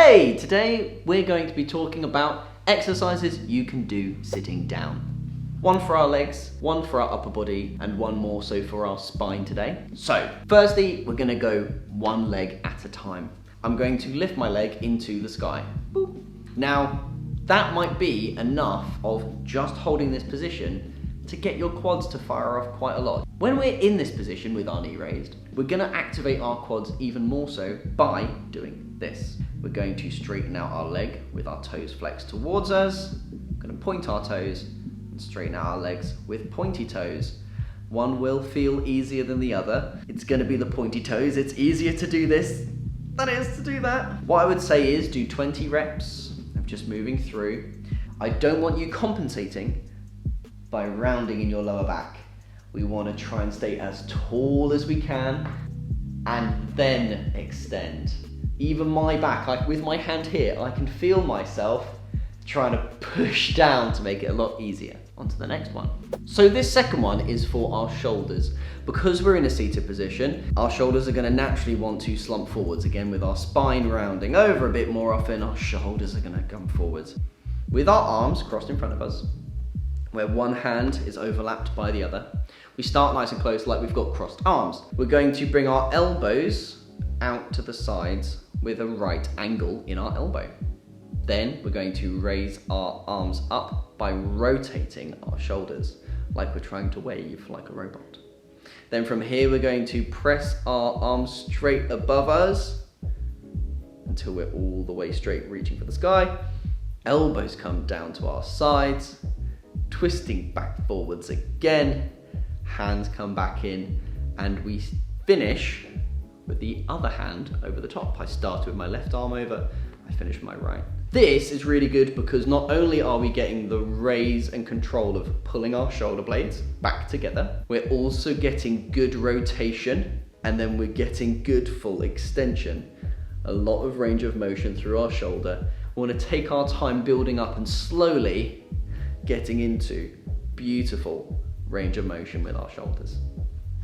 Hey! Today we're going to be talking about exercises you can do sitting down. One for our legs, one for our upper body, and one more so for our spine today. So, firstly, we're going to go one leg at a time. I'm going to lift my leg into the sky. Boop. Now, that might be enough of just holding this position to get your quads to fire off quite a lot. When we're in this position with our knee raised, we're going to activate our quads even more so by doing this. We're going to straighten out our leg with our toes flexed towards us. We're going to point our toes and straighten out our legs with pointy toes. One will feel easier than the other. It's going to be the pointy toes. It's easier to do this than it is to do that. What I would say is do 20 reps of just moving through. I don't want you compensating by rounding in your lower back. We want to try and stay as tall as we can and then extend. Even my back, like with my hand here, I can feel myself trying to push down to make it a lot easier. On to the next one. So this second one is for our shoulders. Because we're in a seated position, our shoulders are going to naturally want to slump forwards. Again, with our spine rounding over a bit more often, our shoulders are going to come forwards. With our arms crossed in front of us, where one hand is overlapped by the other, we start nice and close like we've got crossed arms. We're going to bring our elbows out to the sides with a right angle in our elbow. Then we're going to raise our arms up by rotating our shoulders like we're trying to wave like a robot. Then from here we're going to press our arms straight above us until we're all the way straight, reaching for the sky. Elbows come down to our sides, twisting back forwards again, hands come back in, and we finish with the other hand over the top. I start with my left arm over, I finish with my right. This is really good because not only are we getting the raise and control of pulling our shoulder blades back together, we're also getting good rotation, and then we're getting good full extension. A lot of range of motion through our shoulder. We want to take our time building up and slowly getting into beautiful range of motion with our shoulders.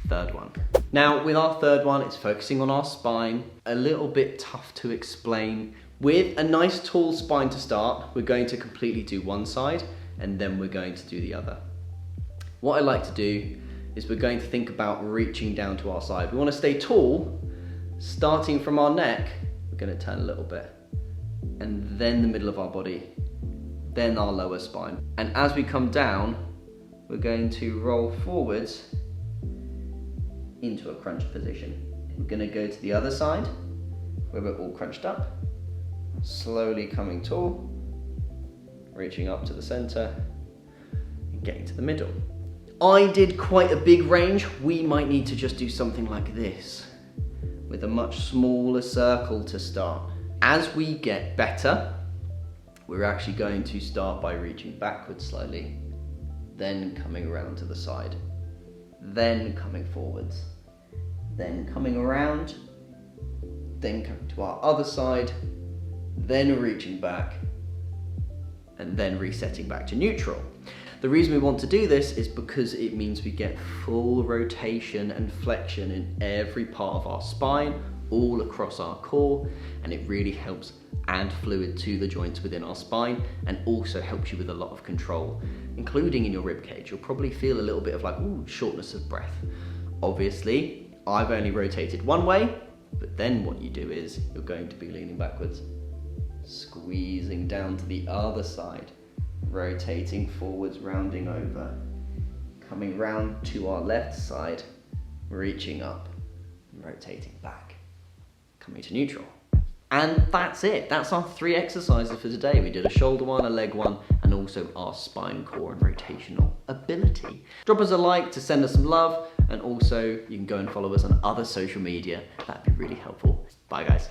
Third one. Now with our third one, it's focusing on our spine. A little bit tough to explain. With a nice tall spine to start, we're going to completely do one side and then we're going to do the other. What I like to do is we're going to think about reaching down to our side. We want to stay tall, starting from our neck, we're going to turn a little bit, and then the middle of our body, then our lower spine. And as we come down, we're going to roll forwards into a crunch position. We're going to go to the other side where we're all crunched up, slowly coming tall, reaching up to the center and getting to the middle. I did quite a big range. We might need to just do something like this with a much smaller circle to start. As we get better, we're actually going to start by reaching backwards slightly, then coming around to the side, then coming forwards, then coming around, then coming to our other side, then reaching back, and then resetting back to neutral. The reason we want to do this is because it means we get full rotation and flexion in every part of our spine, all across our core, and it really helps add fluid to the joints within our spine and also helps you with a lot of control, including in your rib cage. You'll probably feel a little bit of like, ooh, shortness of breath. Obviously, I've only rotated one way, but then what you do is you're going to be leaning backwards, squeezing down to the other side, rotating forwards, rounding over, coming round to our left side, reaching up, rotating back, coming to neutral. And that's it. That's our 3 exercises for today. We did a shoulder one, a leg one, and also our spine, core, and rotational ability. Drop us a like to send us some love, and also you can go and follow us on other social media. That'd be really helpful. Bye guys.